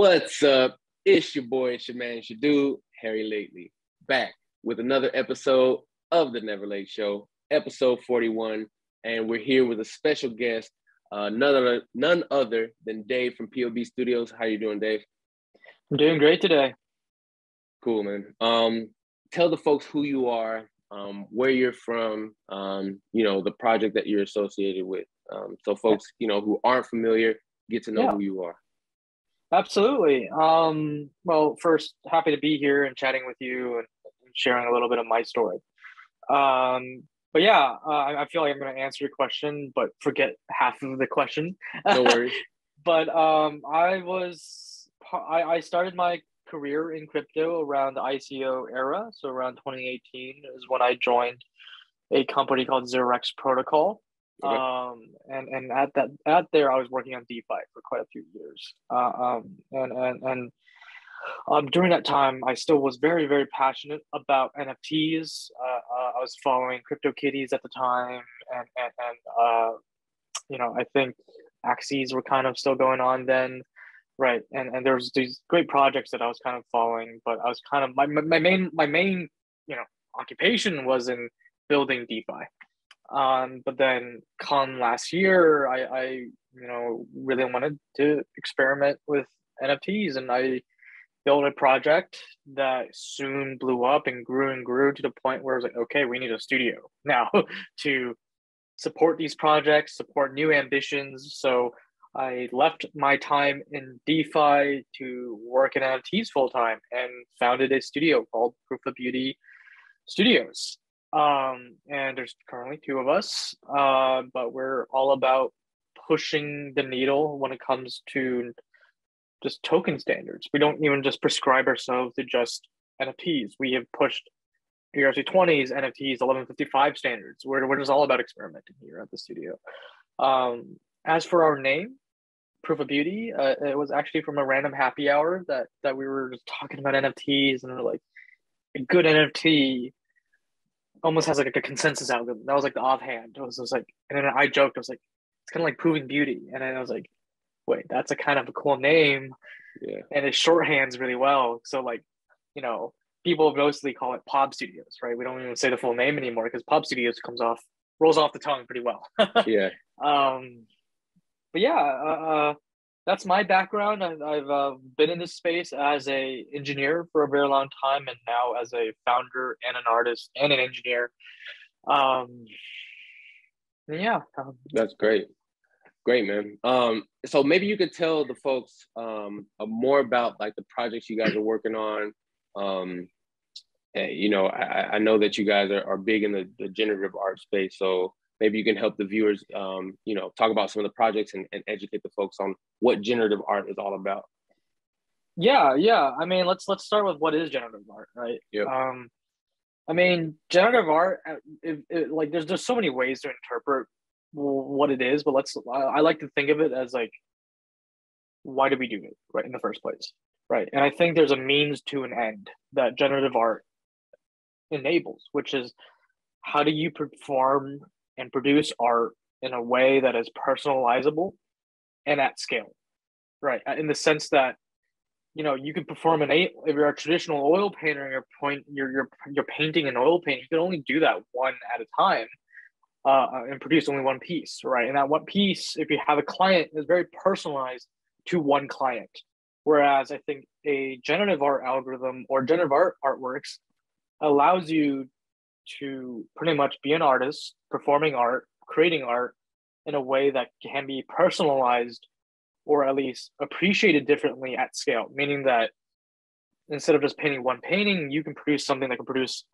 What's up? It's your boy, it's your man, it's your dude, Harry Lately, back with another episode of the Never Late Show, episode 41. And we're here with a special guest, none other than Dave from POB Studios. How you doing, Dave? I'm doing great today. Cool, man. Tell the folks who you are, where you're from, the project that you're associated with. So folks, who aren't familiar, get to know who you are. Absolutely. Well, first, happy to be here and chatting with you and sharing a little bit of my story. I feel like I'm going to answer your question, but forget half of the question. No worries. But I started my career in crypto around the ICO era. So around 2018 is when I joined a company called Xerox Protocol. Okay. And at there I was working on DeFi for quite a few years. During that time, I still was very, very passionate about NFTs. I was following CryptoKitties at the time, I think Axes were kind of still going on then, right? And there was these great projects that I was kind of following, but I was kind of my main occupation was in building DeFi. But then last year, I really wanted to experiment with NFTs, and I built a project that soon blew up and grew to the point where I was like, okay, we need a studio now to support these projects, support new ambitions. So I left my time in DeFi to work in NFTs full time and founded a studio called POB Studios. And there's currently two of us, but we're all about pushing the needle when it comes to just token standards. We don't even just prescribe ourselves to just NFTs. We have pushed ERC20s, NFTs, 1155 standards. We're just all about experimenting here at the studio. As for our name, Proof of Beauty, it was actually from a random happy hour that we were just talking about NFTs, and we're like, a good NFT almost has like a consensus algorithm. That was like the offhand. It was like, and then I joked, I was like, it's kind of like proving beauty. And then I was like, wait, that's a kind of a cool name. Yeah. And it shorthands really well. So people mostly call it POB Studios, right? We don't even say the full name anymore because POB Studios rolls off the tongue pretty well. Yeah. That's my background. I've been in this space as a engineer for a very long time, and now as a founder and an artist and an engineer. That's great. Great, man. So maybe you could tell the folks more about like the projects you guys are working on. I know that you guys are big in the generative art space, so maybe you can help the viewers, talk about some of the projects and educate the folks on what generative art is all about. Yeah. I mean, let's start with what is generative art, right? Yep. Generative art, there's so many ways to interpret what it is, but I like to think of it as like, why do we do it, right, in the first place, right? And I think there's a means to an end that generative art enables, which is how do you perform and produce art in a way that is personalizable and at scale, right? In the sense that, you can perform if you're a traditional oil painter and you're painting an oil painting, you can only do that one at a time and produce only one piece, right? And that one piece, if you have a client, is very personalized to one client. Whereas I think a generative art algorithm or generative art artworks allows you to pretty much be an artist, performing art, creating art in a way that can be personalized or at least appreciated differently at scale, meaning that instead of just painting one painting, you can produce something that can produce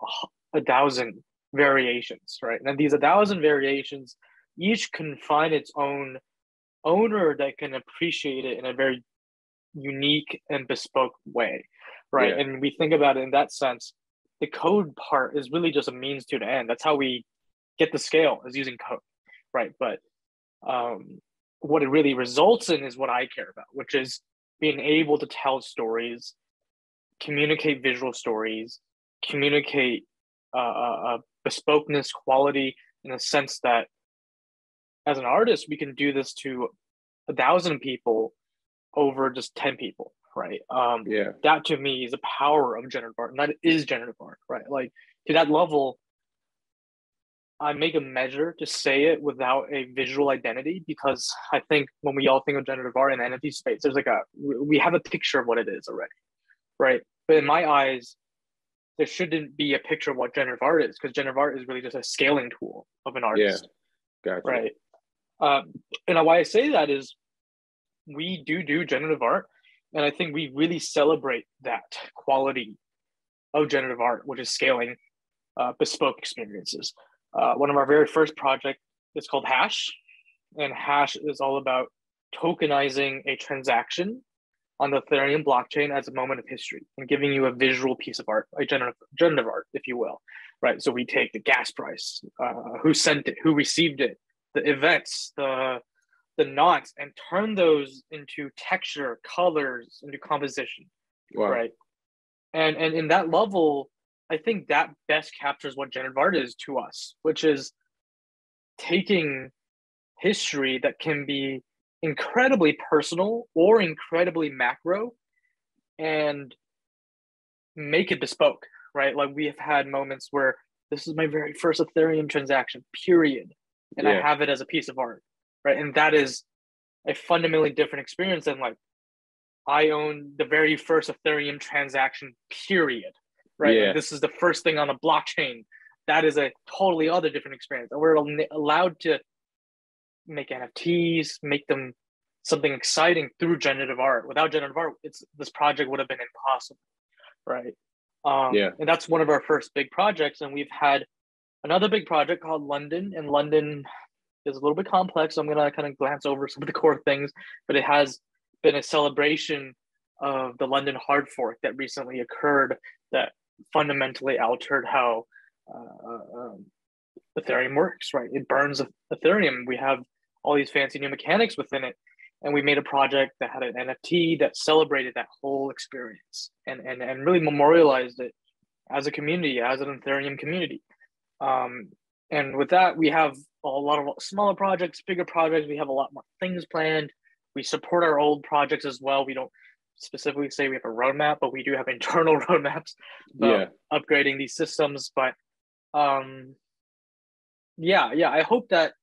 1,000 variations, right? And then these 1,000 variations each can find its own owner that can appreciate it in a very unique and bespoke way, right? Yeah. And we think about it in that sense, the code part is really just a means to the end. That's how we get the scale, is using code, right? But what it really results in is what I care about, which is being able to tell stories, communicate visual stories, communicate bespokeness, quality, in a sense that as an artist, we can do this to 1,000 people over just 10 people, right? Yeah. That to me is the power of generative art, and that is generative art, right? Like to that level, I make a measure to say it without a visual identity, because I think when we all think of generative art in the NFT space, there's like we have a picture of what it is already, right? But in my eyes, there shouldn't be a picture of what generative art is, because generative art is really just a scaling tool of an artist, Gotcha. right? And why I say that is we do generative art, and I think we really celebrate that quality of generative art, which is scaling bespoke experiences. One of our very first project is called Hash, and Hash is all about tokenizing a transaction on the Ethereum blockchain as a moment of history and giving you a visual piece of art, like generative art, if you will, right? So we take the gas price, who sent it, who received it, the events, the knots, and turn those into texture, colors, into composition, Wow. right? And in that level, I think that best captures what generative art is to us, which is taking history that can be incredibly personal or incredibly macro and make it bespoke, right? Like we have had moments where this is my very first Ethereum transaction, period. And I have it as a piece of art, right? And that is a fundamentally different experience than like, I own the very first Ethereum transaction, period, right? Like this is the first thing on the blockchain. That is a totally other different experience. And we're allowed to make NFTs, make them something exciting through generative art. Without generative art, this project would have been impossible, right? And that's one of our first big projects. And we've had another big project called London, and London is a little bit complex, so I'm gonna kind of glance over some of the core things, but it has been a celebration of the London hard fork that recently occurred that fundamentally altered how Ethereum works, right? It burns Ethereum. We have all these fancy new mechanics within it, and we made a project that had an NFT that celebrated that whole experience and really memorialized it as a community, as an Ethereum community. And with that, we have a lot of smaller projects, bigger projects. We have a lot more things planned. We support our old projects as well. We don't specifically say we have a roadmap, but we do have internal roadmaps about upgrading these systems. But I hope that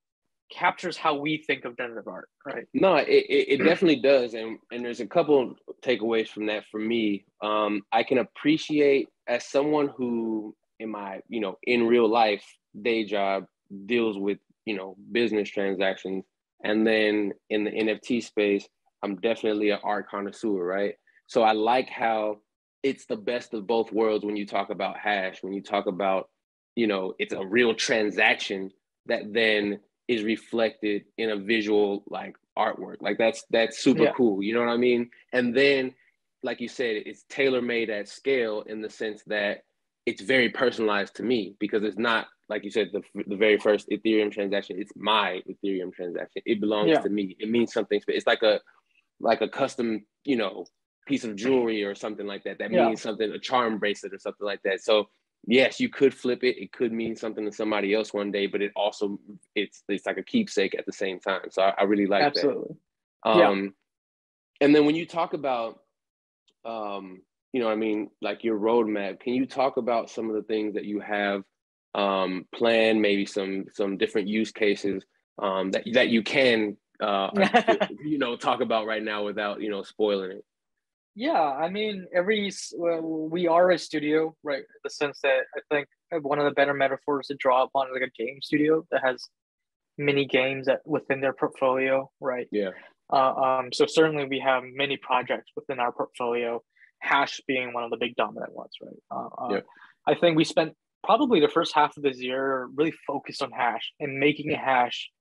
captures how we think of generative art, right? No, it definitely does. And there's a couple takeaways from that for me. I can appreciate, as someone who in my, in real life day job deals with, business transactions. And then in the NFT space, I'm definitely an art connoisseur, right? So I like how it's the best of both worlds when you talk about Hash, when you talk about, it's a real transaction that then is reflected in a visual like artwork. Like that's super cool. You know what I mean? And then, like you said, it's tailor-made at scale in the sense that it's very personalized to me, because it's not, like you said, the very first Ethereum transaction. It's my Ethereum transaction. It belongs to me. It means something. It's like a custom, piece of jewelry or something like that. That means something, a charm bracelet or something like that. So yes, you could flip it. It could mean something to somebody else one day, but it also, it's like a keepsake at the same time. So I really like that. And then when you talk about, like your roadmap, can you talk about some of the things that you have planned, maybe some different use cases that you can, talk about right now without, spoiling it? Yeah, I mean, we are a studio, right? In the sense that I think one of the better metaphors to draw upon is like a game studio that has many games within their portfolio, right? So certainly we have many projects within our portfolio, Hash being one of the big dominant ones, right? I think we spent probably the first half of this year really focused on Hash and making Hash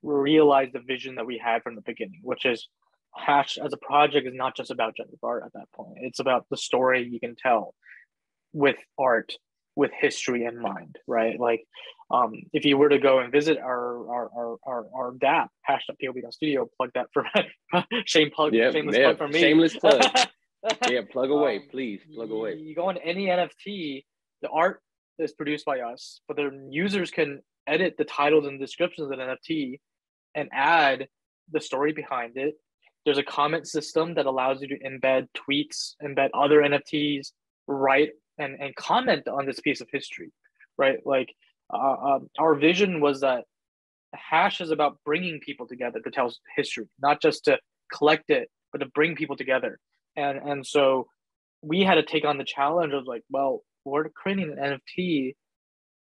realize the vision that we had from the beginning, which is Hash as a project is not just about generative art at that point. It's about the story you can tell with art, with history in mind, right? Like, if you were to go and visit our DApp, hash.POB Studio, plug that for shameless plug for me. Shameless plug. Plug away, please. Plug away. You go on any NFT, the art is produced by us, but the users can edit the titles and descriptions of an NFT and add the story behind it There's a comment system that allows you to embed tweets, embed other NFTs, write and comment on this piece of history, right? Like our vision was that Hash is about bringing people together to tell history, not just to collect it, but to bring people together. And so we had to take on the challenge of like, well, we're creating an NFT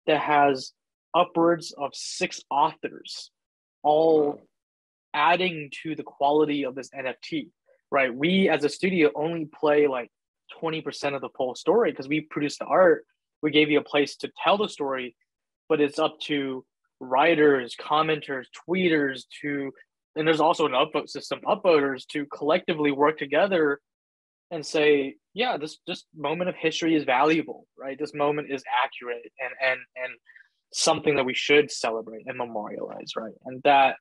that has upwards of 6 authors, all adding to the quality of this NFT, right? We as a studio only play like 20% of the full story because we produce the art. We gave you a place to tell the story, but it's up to writers, commenters, tweeters and there's also an upvote system, upvoters to collectively work together and say, yeah, this moment of history is valuable, right? This moment is accurate and something that we should celebrate and memorialize, right? And that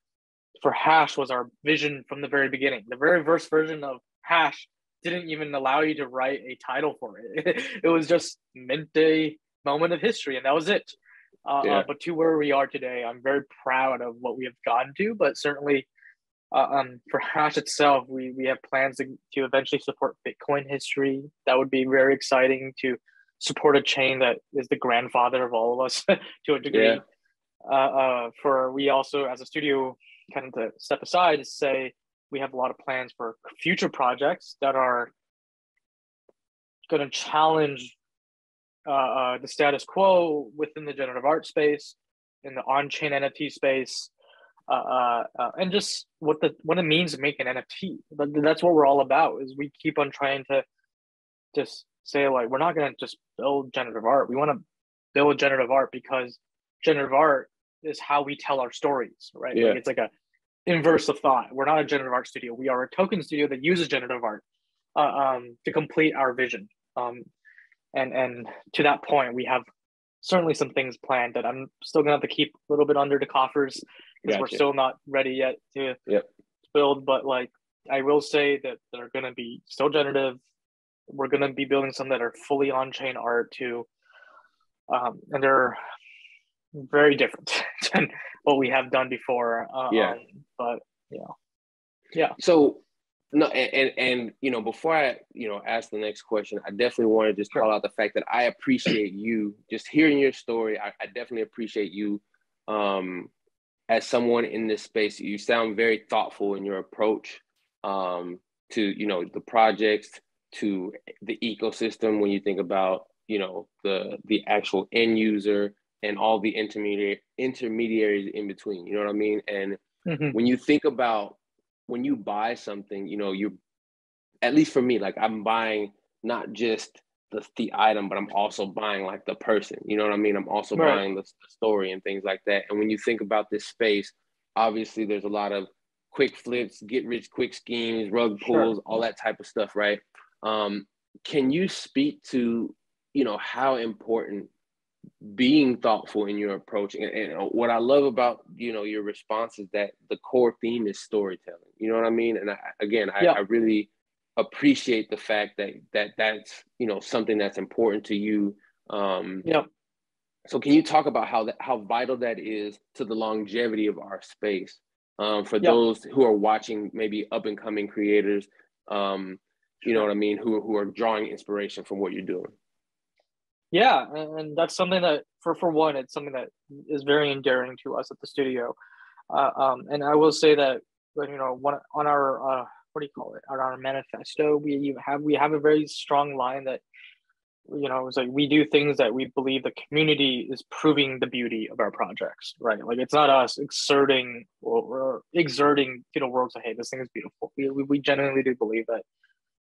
for Hash was our vision from the very beginning. The very first version of Hash didn't even allow you to write a title for it. It was just mint a moment of history, and that was it. But to where we are today, I'm very proud of what we have gotten to. But certainly, for Hash itself, we have plans to eventually support Bitcoin history. That would be very exciting to support a chain that is the grandfather of all of us to a degree. For we also, as a studio, kind of to step aside to say we have a lot of plans for future projects that are going to challenge the status quo within the generative art space, in the on-chain NFT space, and just what it means to make an NFT. That's what we're all about. Is we keep on trying to just say like we're not going to just build generative art. We want to build generative art because generative art is how we tell our stories, right? Like it's like a inverse of thought. We're not a generative art studio. We are a token studio that uses generative art to complete our vision. And to that point, we have certainly some things planned that I'm still gonna have to keep a little bit under the coffers because we're still not ready yet to build. But like I will say that they're gonna be still generative. We're gonna be building some that are fully on-chain art too, and they're very different than what we have done before. But So no, and you know, before I ask the next question, I definitely want to just call out the fact that I appreciate you just hearing your story. I definitely appreciate you as someone in this space. You sound very thoughtful in your approach to the projects, to the ecosystem. When you think about the actual end user and all the intermediaries in between, you know what I mean? And when you think about when you buy something, you're, at least for me, like I'm buying not just the item, but I'm also buying like the person, you know what I mean? I'm also buying the story and things like that. And when you think about this space, obviously there's a lot of quick flips, get rich quick schemes, rug pulls, all that type of stuff, right? Can you speak to, how important being thoughtful in your approach, and what I love about your response is that the core theme is storytelling, you know what I mean? And I really appreciate the fact that that's something that's important to you. So can you talk about how vital that is to the longevity of our space, for those who are watching, maybe up and coming creators, you know what I mean, who are drawing inspiration from what you're doing? Yeah, and that's something that, for one, it's something that is very endearing to us at the studio. And I will say that, on our what do you call it? On our manifesto, we have a very strong line that, it's like we do things that we believe the community is proving the beauty of our projects, right? Like it's not us exerting or exerting to the world to, hey, this thing is beautiful. We genuinely do believe that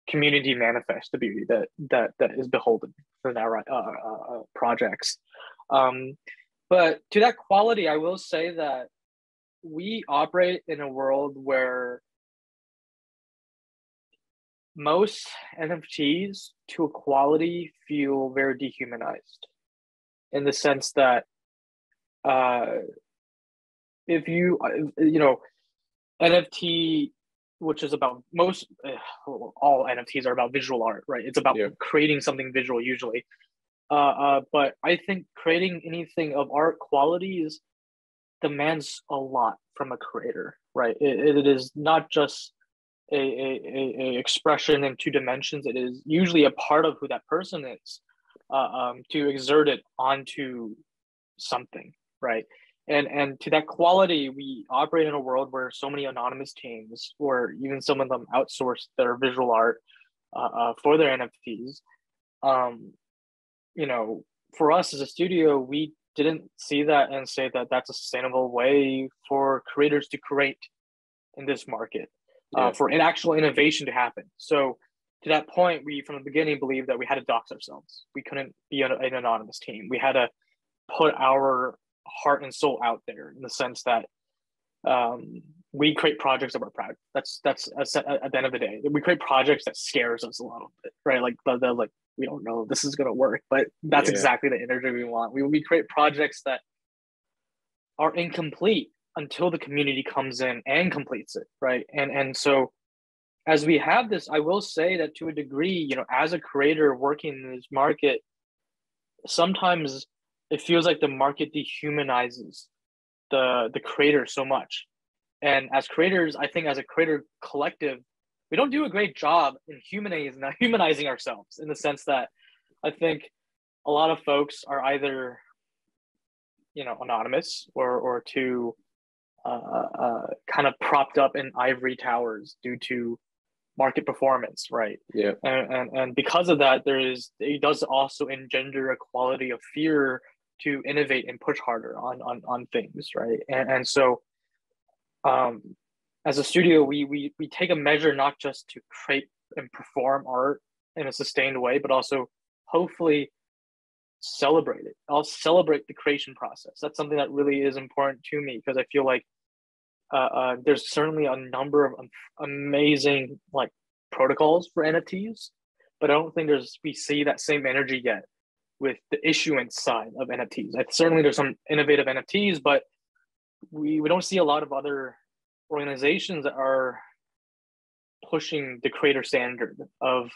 community manifests the beauty that is beholden in our projects. But to that quality, I will say that we operate in a world where most NFTs to a quality feel very dehumanized, in the sense that if you NFT, which is about all NFTs are about visual art, right? It's about creating something visual usually. But I think creating anything of art qualities demands a lot from a creator, right? It is not just a expression in two dimensions. It is usually a part of who that person is, to exert it onto something, right? And to that quality, we operate in a world where so many anonymous teams, or even some of them outsource their visual art for their NFTs. You know, for us as a studio, we didn't see that and say that that's a sustainable way for creators to create in this market, for an actual innovation to happen. So to that point, we from the beginning believed that we had to dox ourselves. We couldn't be an anonymous team. We had to put our heart and soul out there, in the sense that we create projects that we're proud. That's at the end of the day, we create projects that scares us a little bit, right? Like they're like, we don't know if this is gonna work, but that's exactly the energy we want. We create projects that are incomplete until the community comes in and completes it, right? And so as we have this, I will say that to a degree, you know, as a creator working in this market, sometimes it feels like the market dehumanizes the creator so much. And as creators, I think as a creator collective, we don't do a great job in humanizing ourselves, in the sense that I think a lot of folks are either, you know, anonymous or too kind of propped up in ivory towers due to market performance, right? Yeah. And because of that, it does also engender a quality of fear to innovate and push harder on things, right? And so as a studio, we take a measure not just to create and perform art in a sustained way, but also hopefully celebrate it. I'll celebrate the creation process. That's something that really is important to me, because I feel like there's certainly a number of amazing like protocols for NFTs, but I don't think we see that same energy yet with the issuance side of NFTs. Certainly there's some innovative NFTs, but we don't see a lot of other organizations that are pushing the creator standard of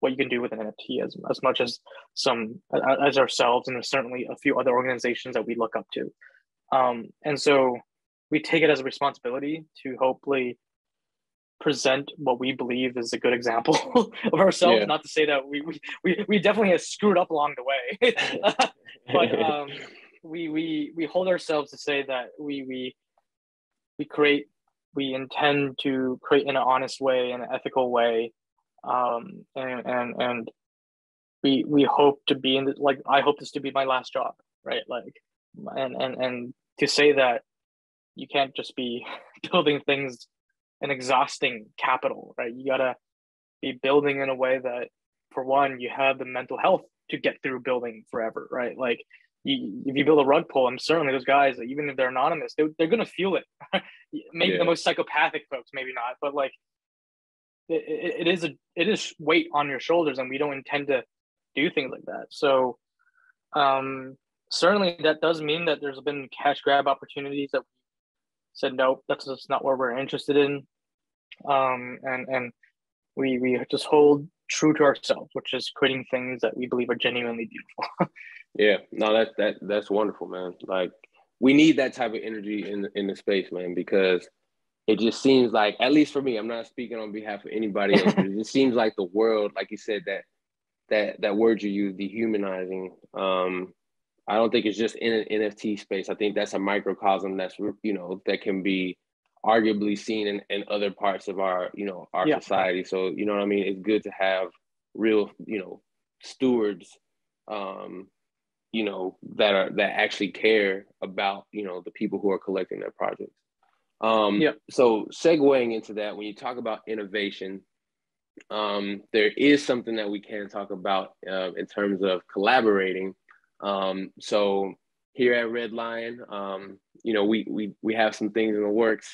what you can do with an NFT as much as as ourselves, and there's certainly a few other organizations that we look up to. And so we take it as a responsibility to hopefully present what we believe is a good example of ourselves. Not to say that we definitely have screwed up along the way, but we hold ourselves to say that we intend to create in an honest way, in an ethical way, and we hope to be I hope this to be my last job, right? Like, and to say that you can't just be building things and exhausting capital, right? You gotta be building in a way that, for one, you have the mental health to get through building forever, right? Like, if you build a rug pull, and certainly those guys, even if they're anonymous, they're gonna feel it. Maybe the most psychopathic folks, maybe not, but like it is weight on your shoulders, and we don't intend to do things like that. So certainly that does mean that there's been cash grab opportunities that said nope, that's just not what we're interested in, and we just hold true to ourselves, which is creating things that we believe are genuinely beautiful. Yeah, no, that's wonderful, man. Like, we need that type of energy in the space, man, because it just seems like, at least for me, I'm not speaking on behalf of anybody else, but it just seems like the world, like you said, that word you use, dehumanizing. I don't think it's just in an NFT space. I think that's a microcosm that's, you know, that can be arguably seen in other parts of our, you know, our society. So, you know what I mean? It's good to have real, you know, stewards, you know, that actually care about, you know, the people who are collecting their projects. So segueing into that, when you talk about innovation, there is something that we can talk about in terms of collaborating. So here at Redline, you know, we have some things in the works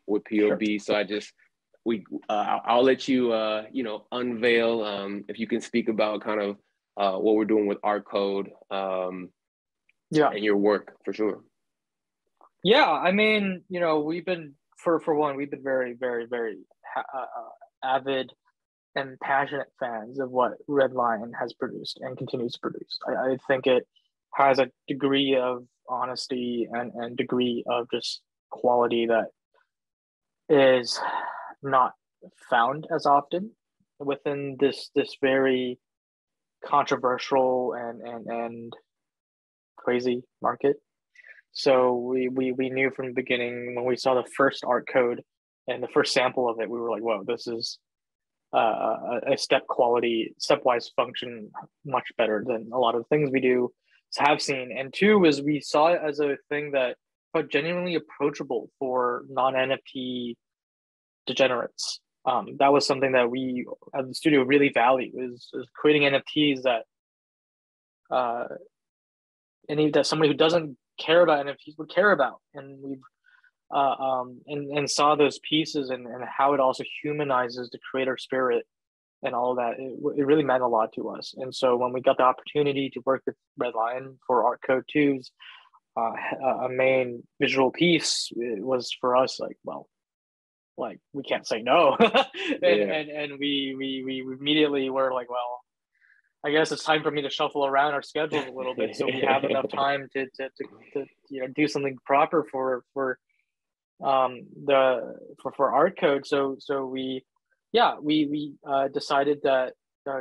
with POB. So I'll let you, you know, unveil, if you can speak about kind of what we're doing with Art Code, and your work, for sure. Yeah, I mean, you know, we've been for one, we've been very, very, very avid and passionate fans of what Redline has produced and continues to produce. I think it has a degree of honesty and degree of just quality that is not found as often within this very controversial and crazy market. So we knew from the beginning when we saw the first art code and the first sample of it, we were like, whoa, this is a stepwise function much better than a lot of things we do have seen. And two is we saw it as a thing that felt genuinely approachable for non-NFT degenerates. That was something that we at the studio really value is creating NFTs that that somebody who doesn't care about NFTs would care about. And we've and saw those pieces and how it also humanizes the creator spirit and all of that. It really meant a lot to us. And so when we got the opportunity to work with Redline for Art Code 2's a main visual piece, it was for us like, well, like we can't say no. and we immediately were like, well, I guess it's time for me to shuffle around our schedules a little bit so we have enough time to do something proper for art code. So we decided that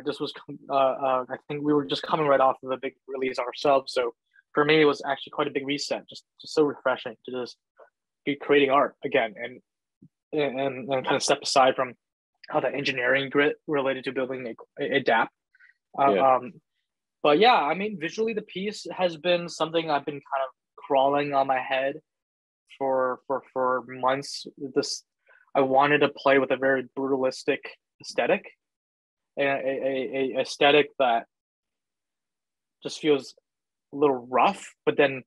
this was I think we were just coming right off of a big release ourselves. So for me, it was actually quite a big reset, just so refreshing to just be creating art again and kind of step aside from all the engineering grit related to building a DApp. But yeah, I mean, visually the piece has been something I've been kind of crawling on my head for months. I wanted to play with a very brutalistic aesthetic, a aesthetic that just feels a little rough, but then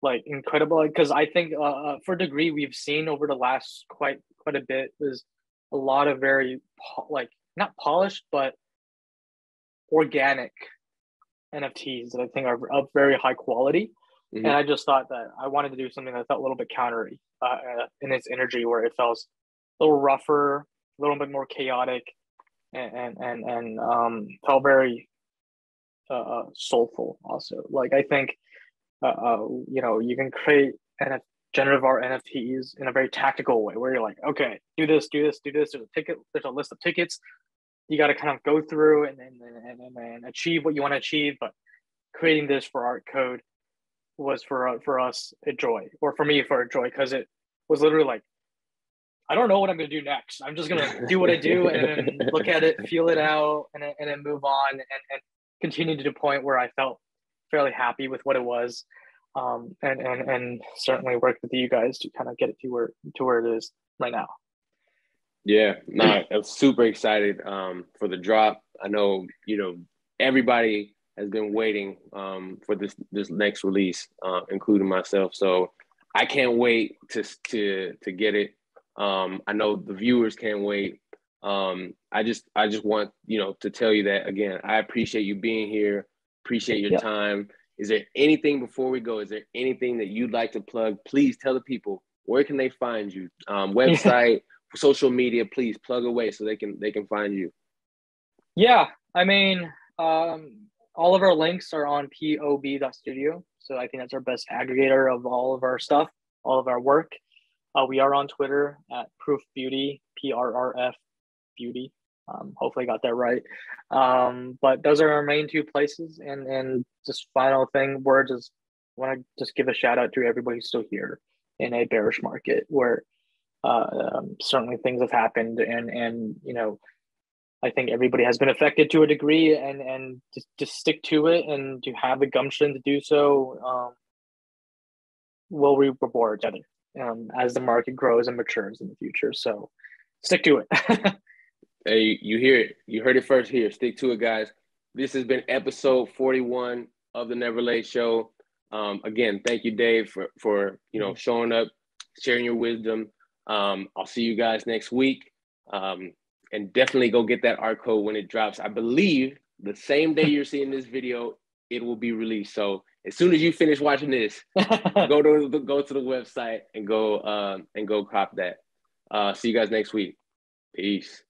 like incredible. Because I think for a degree we've seen over the last quite a bit is a lot of very not polished but organic NFTs that I think are of very high quality. Mm-hmm. And I just thought that I wanted to do something that felt a little bit countery in its energy, where it felt a little rougher, a little bit more chaotic, and felt very soulful. Also, like I think you can create generative art NFTs in a very tactical way, where you're like, okay, do this. There's a ticket. There's a list of tickets. You got to kind of go through and achieve what you want to achieve. But creating this for art code was for us a joy, or for me for a joy, because it was literally like, I don't know what I'm going to do next. I'm just going to do what I do and then look at it, feel it out, and then move on and continue to the point where I felt fairly happy with what it was. And certainly work with you guys to kind of get it to where it is right now. Yeah, no, I'm super excited for the drop. I know, everybody has been waiting for this next release, including myself. So I can't wait to get it. I know the viewers can't wait. I just want, to tell you that again, I appreciate you being here. Appreciate your time. Is there anything before we go? Is there anything that you'd like to plug? Please tell the people, where can they find you? Website, social media, please plug away so they can find you. Yeah, I mean, all of our links are on POB Studio. So I think that's our best aggregator of all of our stuff, all of our work. We are on Twitter at Proof Beauty, PRRF Beauty. Hopefully I got that right. But those are our main two places. And just final thing, just want to just give a shout out to everybody who's still here in a bearish market where certainly things have happened and I think everybody has been affected to a degree, and just stick to it and to have the gumption to do so will reward each other as the market grows and matures in the future. So stick to it. Hey, you hear it. You heard it first here. Stick to it, guys. This has been episode 41 of the Never Late Show. Again, thank you, Dave, for showing up, sharing your wisdom. I'll see you guys next week. And definitely go get that art code when it drops. I believe the same day you're seeing this video, it will be released. So as soon as you finish watching this, go to the website and go cop that. See you guys next week. Peace.